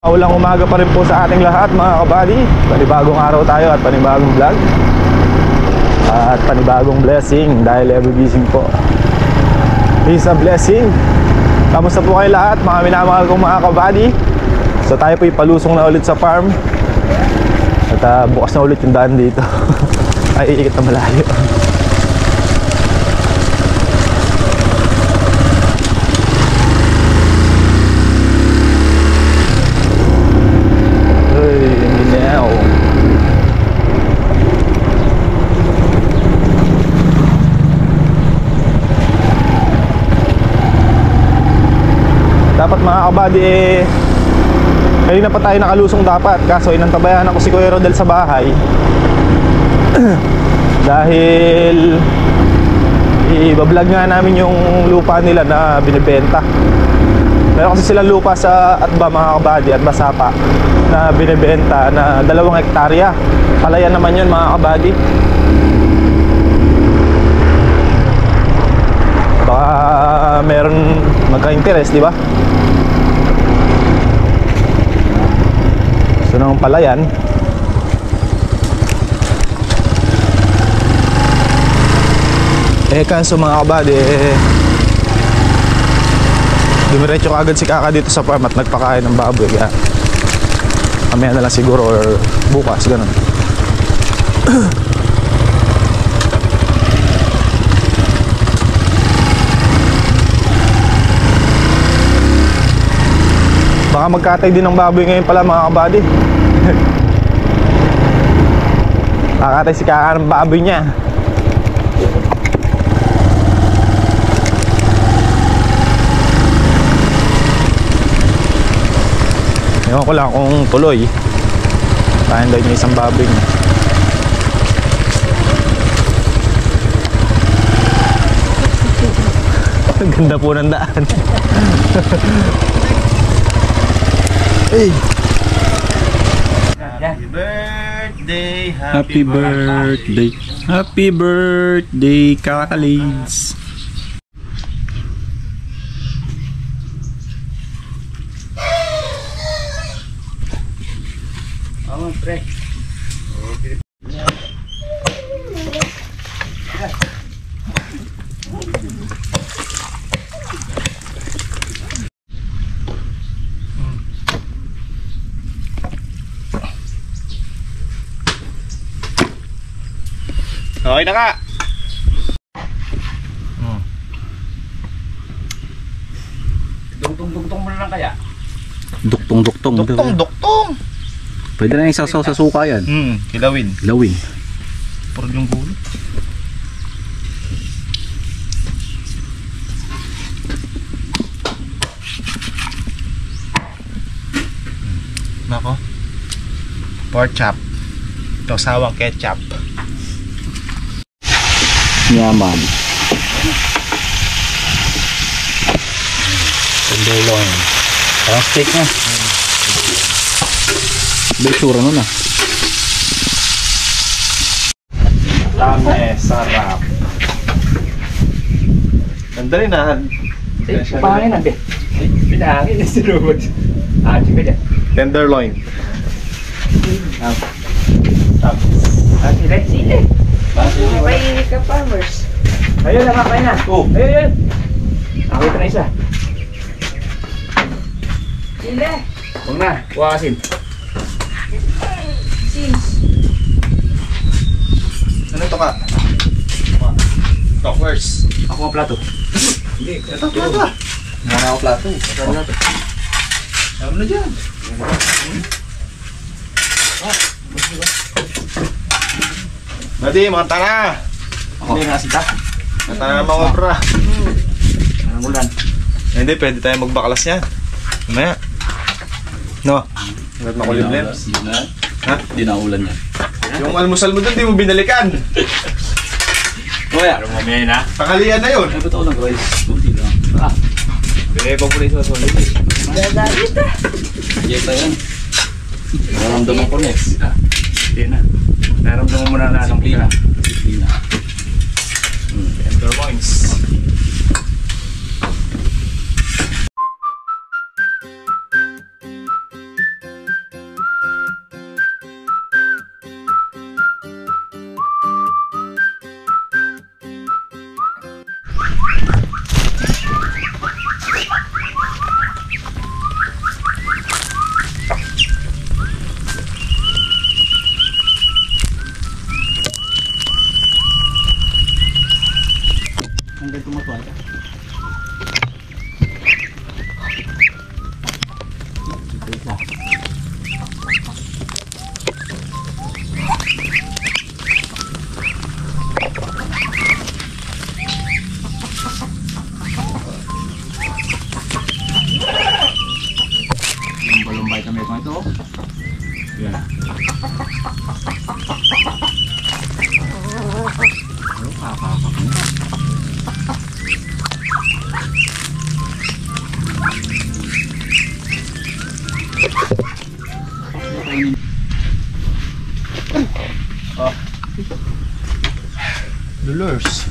Ulang umaga pa rin po sa ating lahat mga kabady. Panibagong araw tayo at panibagong vlog at panibagong blessing dahil every gising po is a blessing. Kamusta po kayo lahat mga minamahal kong mga kabady? So tayo po ipalusong na ulit sa farm at bukas na ulit yung daan dito. Ay iikot na malayo. Dapat mga kabady kanina pa tayo nakalusong dapat, kaso inantabayan ako si Kuya Rodel sa bahay dahil i-vlog nga namin yung lupa nila na binibenta. Meron kasi silang lupa sa Atba mga kabady, Atba Sapa, na binibenta na 2 hektarya. Palayan naman yun mga kabady. Baka meron magka-interest, di ba? So nung palayan, kaso mga kabady dumiretso agad si Kaka dito sa farm at nagpakain ng baboy, kaya mamaya na lang siguro or bukas, ganun. Baka magkatay din ng baboy ngayon pala mga kabady. Kakatay si Kaka ng baboy niya. Ewan ko lang kung tuloy. Kain daw niya isang baboy niya. Ganda po ng daan. Hey. Happy birthday, Happy birthday, happy birthday, Kakalids. Oh, pre. Okay na ka. Dugtong-dugtong mo na lang kaya? Duktong-duktong. Duktong. Pwede na yung sasaw sa suka yan. Kilawin. Lawin. Puro yung gulo. Nako. Pork chop. Ito sawang ketchup. Yaman. Tenderloin. Parang steak na. May tsura nun ah. Dami, sarap. Ganda rin ah. Pangin natin. Pinahangin na sinubod. Ating ka dyan. Tenderloin. Sile. May ka-farmers. Ayun, nakakain na. Ayun. Nakita na isa. Sile. Huwag na, wakasin. Sis. Ano to ka? Talkers. Ako ang plato. Hindi, ito plato ah. Wala ako plato. Alam na dyan. Nadi, mata na. Hindi na sita. Mata na mga bra. Anong ulan? Hindi, pwede tayo magbaklas yan. Mamaya. No? Hanggat makulimlim. Ha? Di na ulan yan. Yung almusal mo dun, di mo binalikan. Kuya, mamaya na. Pakalian na yun. Ay, ba't ako nag-rice? Kunti lang. Pinay ko po rin sa solid. Dadagit ah. Dieta yan. Naramdaman ko next. Hindi na. Naramdaman mo na anong Disiplina. pila. Disiplina. Tenderloins. Lulurs.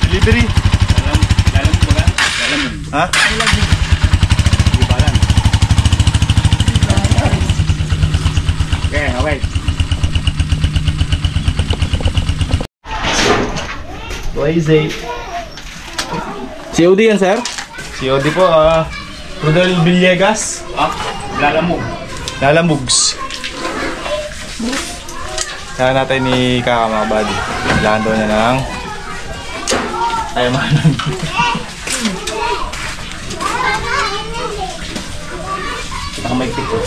Delivery. Dalam po ba? Dalam yun. Ha? Di ba lang? Okay, okay. Waze. COD yan, sir? COD po, Rudel Villegas. Lalamog. Lalamugs. Kaya natin ni Kaka mga buddy. Kailangan daw niya ng ayamanan. Nakamagpik po.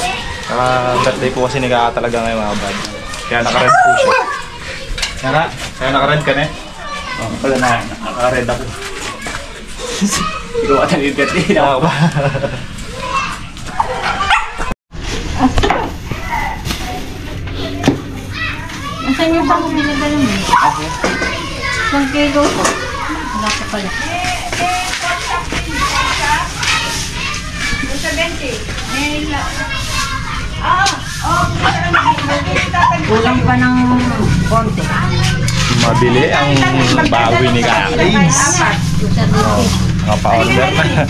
Birthday po kasi ni Kaka talaga ngayon mga buddy. Kaya naka-red po siya. Kaya naka-red ka na eh. Pala na, naka-red ako. Ikaw at ang birthday na Oo ba? Asan yung pang pinadala mo? Ako. 1 kilo po. Wala ka pala. Kulang pa ng konti. Mabili ang bawi ni Kaka. Mga pa-order na.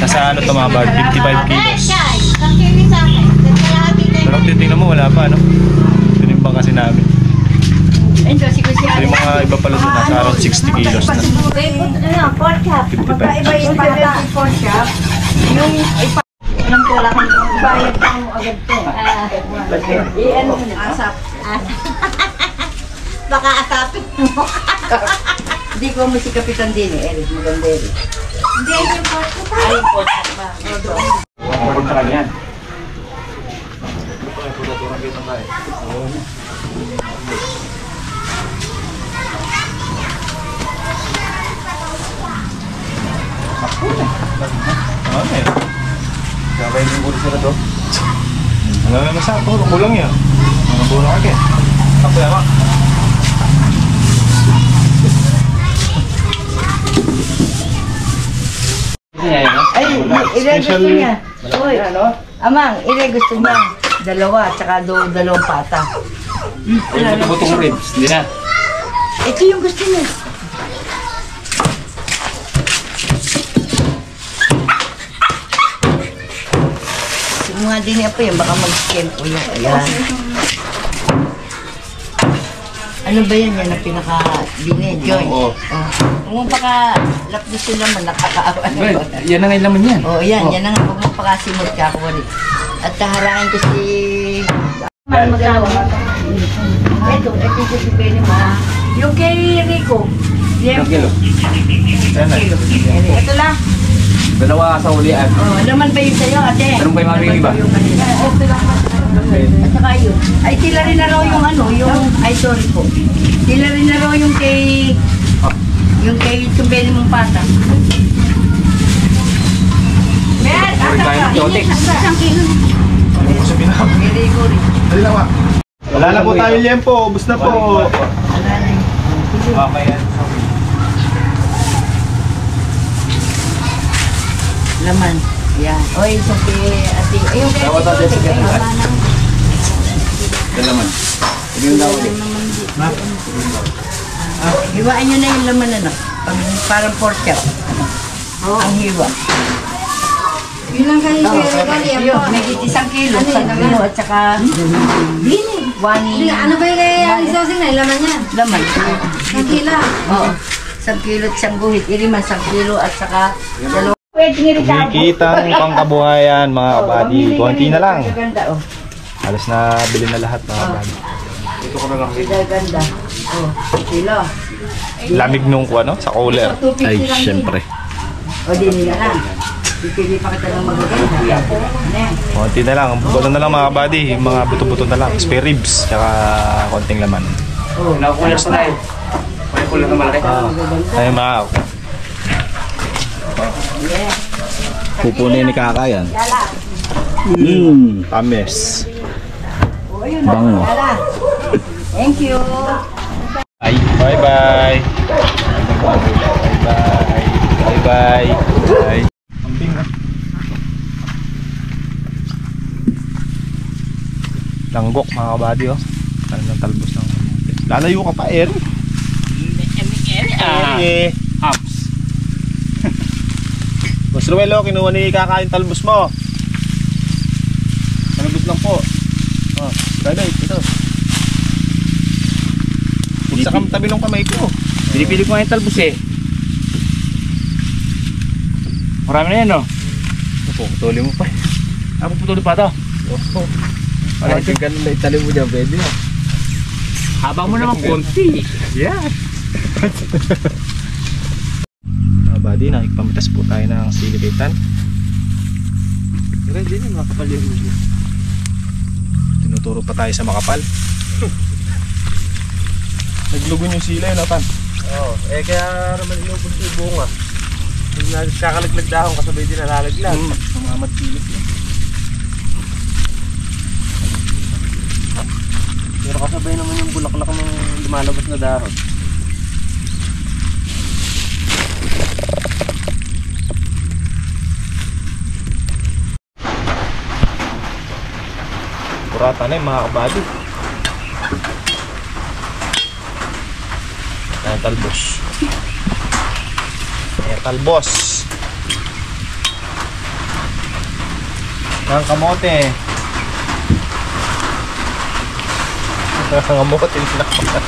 Nasa ano ito mga bag? 55 kilos. Pero titingnan mo, wala pa, no? Tinimbang kasi namin. So, yung mga iba pala doon, nasa around 60 kilos na. Pork chop. Magkaiba yung bata. Pork chop. Yung alam ko lang, bayad pa mo agad to. I-ano mo na. Asap. Baka asapin mo. Hindi ko mo si Kapitan Dini, Eric, maganda Eric. Hindi, yung pork chop. Ay, pork chop ba? Pagod sa kanya. Ano eh? Sabay din ulit sila to. Ano na nasa ako? Kulang yan. Mga bulo ka kaya. Ako yan, mak. Ay, ilan gusto niya? Uy, Amang, ilan gusto niya? Dalawa, tsaka dalawang pata. Yung buto-butong ribs, hindi na. Ito yung gusto niya. Mga din po yan, baka mag-scam po yung ayan. Ano ba yan yan na pinaka-bini, Joy? Oo. Kung paka-lapis yung laman, nakakaawa na ba? Yan na ngayon laman yan. Oo, yan na nga. Huwag mo pakasimot ka ako ulit. At taharangin ko si... Magagawa. Ito yung si Penny ma. Yung kay Rico. Ilang kilo? Yan na. Ito lang. Dalawa sa ulian. Oh, naman ba yun sa'yo, ate? Anong ba yung mami yung iba? Ito lang. At saka yun. Ay, sila rin na raw yung ano, yung... Ay, sorry po. Sila rin na raw yung kay... Yung kay Tumbeli mong pata. Bet! Tayo ng Jotex. Isang kilo. Ano ko sa pinaka? Kay Rico rin. Dali lang, mak. Wala na po tayo liempo. Ubus na po. Wala na yun. Okay yan. Laman. Yan. O, isang kay ate. Ayun kay Dapat natin sa ganun. Laman. Dalaman. Hindi yung daw ulit. Hiwaan nyo na yung laman na parang pork chop. Ang hiwa. Yun lang kayo kay Yun, may 1 kilo. 1 kilo at saka... Bini. One... Ano ba yung kay Sosing na? Laman yan. Laman. Nakila. Oo. 1 kilo at siyang guhit. Iriman 1 kilo at saka... Dalawa. Pwede nga rin Kumikitang pangkabuhayan mga kabady. Konti na lang. Ganda, oh. Halos na bili na lahat mga kabady. Ito ko na lang. Ganda. Oh, kilo. Lamig nung ano, sa cooler. 250 Ay, lang syempre. yun. O, di nila lang. Pipili pa kita ng magaganda. Ano? Konti na lang. Buto na lang mga kabady. Yung mga buto-buto na lang. Spare ribs. Tsaka konting laman. Oh, Nakukulang pa tayo. May kulang na malaki. Ay mga yeah. Pupunin ni Kaka yan. tamis. Oh, yun. Bango. Lala. Thank you. Bye. Bye-bye. Bye-bye. Bye-bye. Bye. Kambing na. Langgok mga kabady oh. Ano ng talbos ng lalayo ka pa, Eri. Eri. Hops. Boss Ruelo, kinuha ni kakain talbos mo. Talbos lang po. Oh, gano'n, ito. Sa tabi ng kamay ko. Pinipili ko nga yung talbos eh. Marami na yan no? Opo, putuli mo pa. Ako putuli pa ito. Opo. Parang tingkan na itali mo dyan, pwede na. Habang mo naman konti. Yeah. Mga buddy, nakikipamitas po tayo ng silikitan. Pero hindi na makapal yung gusto. Tinuturo pa tayo sa makapal. Naglugon yung sila yun, Atan. Oo, kaya naman inubos yung bunga. Yung nagkakalaglag dahon kasabay din nalalaglag. Mamamad pilit yun. Pero kasabay naman yung bulaklak ng lumalabas na dahon. Kurata na yung mga kabady. Ayan, talbos. Ayan, talbos. Ang kamote. Ang kamote yung sinakpan.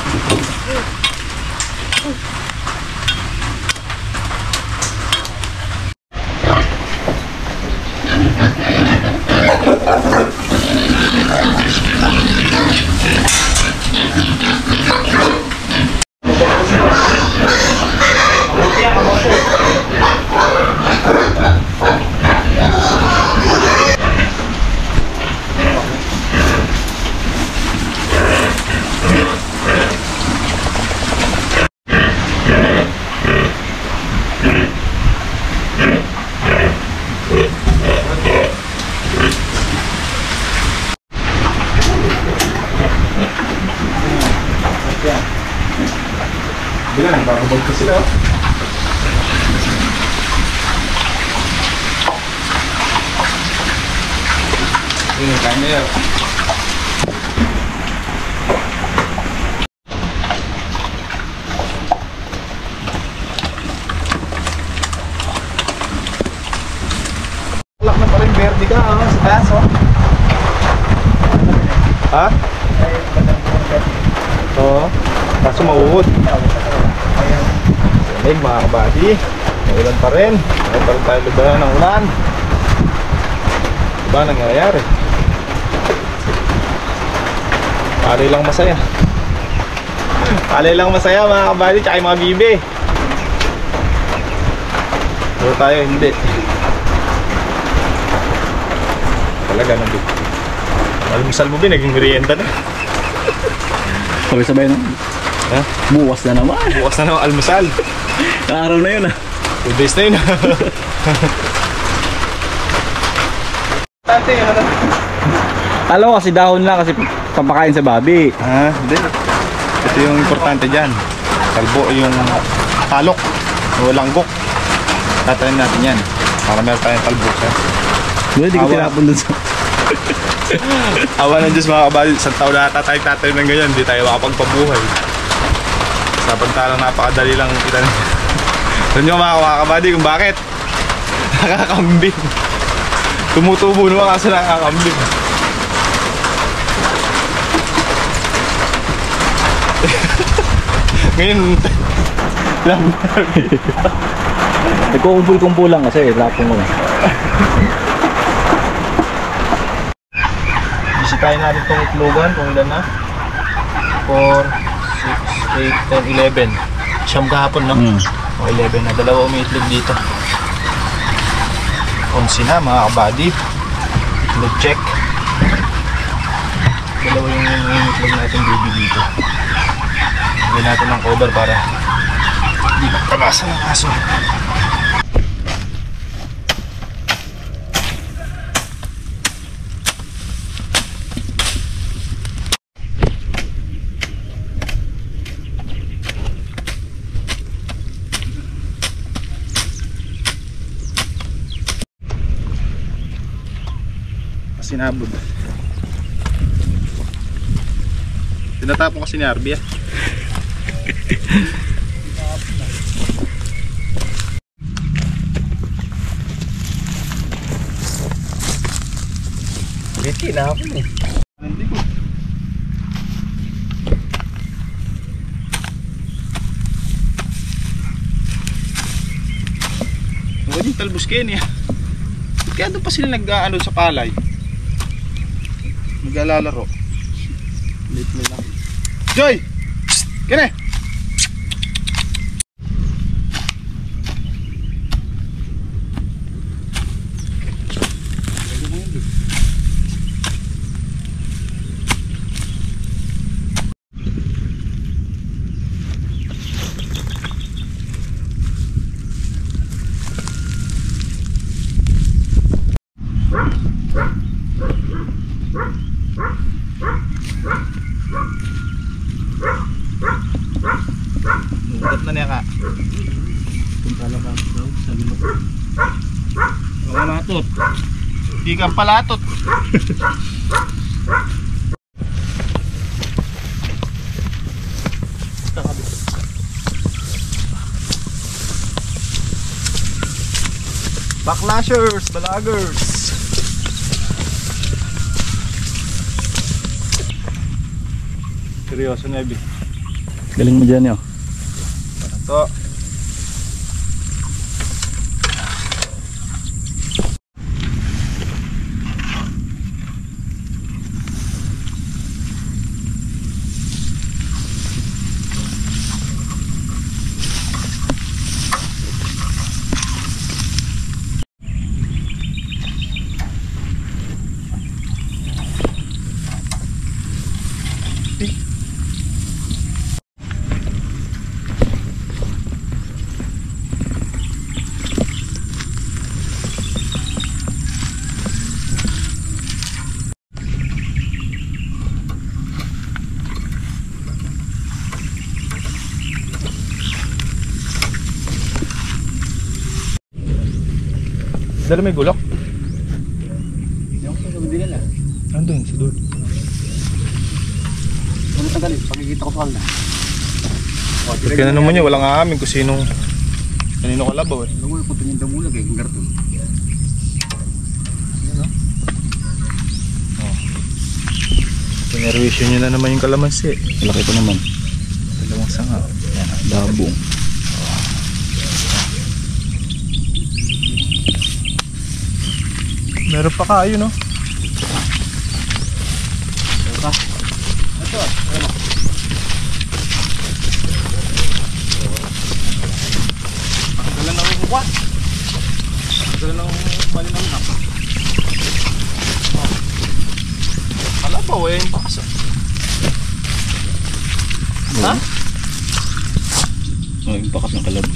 Bilang, bababag ko sila. Kain na yun. Lak na pa rin verde ka, sa taas, oh. Ha? Oo. Kaso mauud. Lamig mga kabady. Maulan pa rin. May pa rin tayo lubayan ng ulan. Diba nangyayari? Palay lang masaya. Palay lang masaya mga kabady. Tsaka yung mga bibi. Pero tayo hindi. Talaga nandito. Almusal mo ba? Naging merienda na. Sabay-sabay na. Ha? Buwas na naman. Bukas na naman almusal. Araw na yun ah. 2 days na yun. Ate, ano? Alam mo kasi dahon lang kasi papakain sa babi. Ah, hindi. Ito yung importante dyan. Kalbo, yung talok o langgok. Tatayin natin yan. Para meron tayong talbos. Hindi ko tinapon dun sa... Awa ng Diyos mga kabady. Isang taon na tatayo ng ganyan. Hindi tayo makapagpabuhay. Sabantalang napakadali lang kita. Alam nyo mga kabady kung bakit? Nakakambing. Tumutubo naman kasi nakakambing. Ngayon lang. Nagkukumpul-kumpul lang kasi lapong mo. Bisitahin natin itong itlogan kung ilan na. 4, 6, 8, 10, 11. Siyam kahapon, no? O 11 na. Dalawa umiitlog dito. 11 na mga kabady. Itlog check. Dalawa yung umiitlog natin baby dito. Lagyan natin ng cover para hindi magtabasa ng aso. sinabog. Tinatapon kasi ni Arby ah. Hindi na ako eh. Hindi ko. Huwag yung talbos kayo niya. Kaya doon pa sila nag-ano sa palay. Nag-alalaro. Late mo lang. Joy! Psst! Kene! Nudat na niya ka. Kumpala ka daw, sabi mo. Palatot. Di ka palatot. Backlashers, balagers. Seryoso na, Ebi. Galing mo dyan yun. Ito. Dala may gulok? Yung sa gabi nila. Andun, sa doon. Ano tagalin? Pagkikita ko sa kalna. Kaya naman niya, walang aamin kung sinong kanino kalabaw eh. Alam mo, punta niyong damulag eh, kung garton. Pinerwisyo nyo na naman yung kalamansi. Malaki ko naman. Dalawang sanga. Yan, dabong. Meron pa kayo, no? Ito ah. Ano? Dala na yung what? Dala na yung malinamnak. Kalabaw eh, yung pakasa. Ha? Oh, yung bakas ng kalab.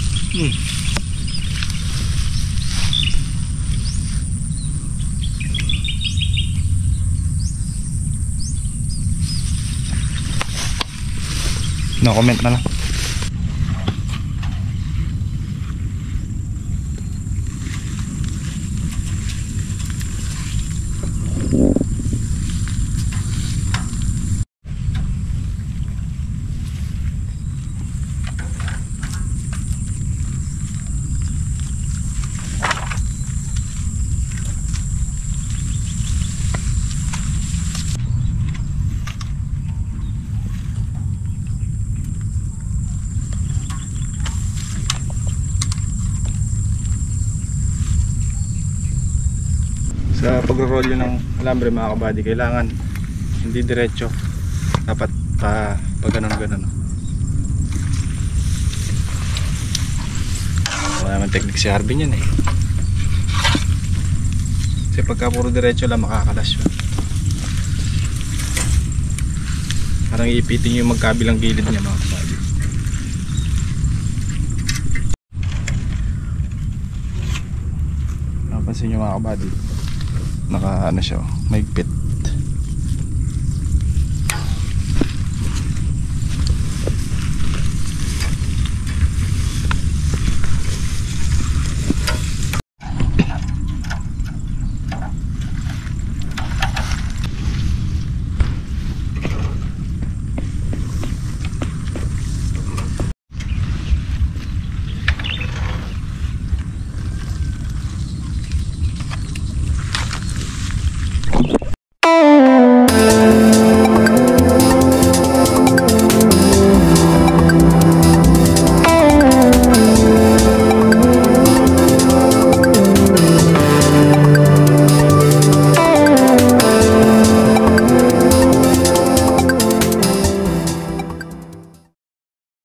No comment na lang. Sa pagro-rolyo ng alambre mga kabady, kailangan hindi diretso, dapat pa ganun-ganun. Wala naman technique si Harvey niyan eh, kasi pagka puro diretso lang makakalas yun. Parang iipitin yung magkabilang gilid niya mga kabady. Napansin nyo mga kabady, naka ano siya, mahigpit.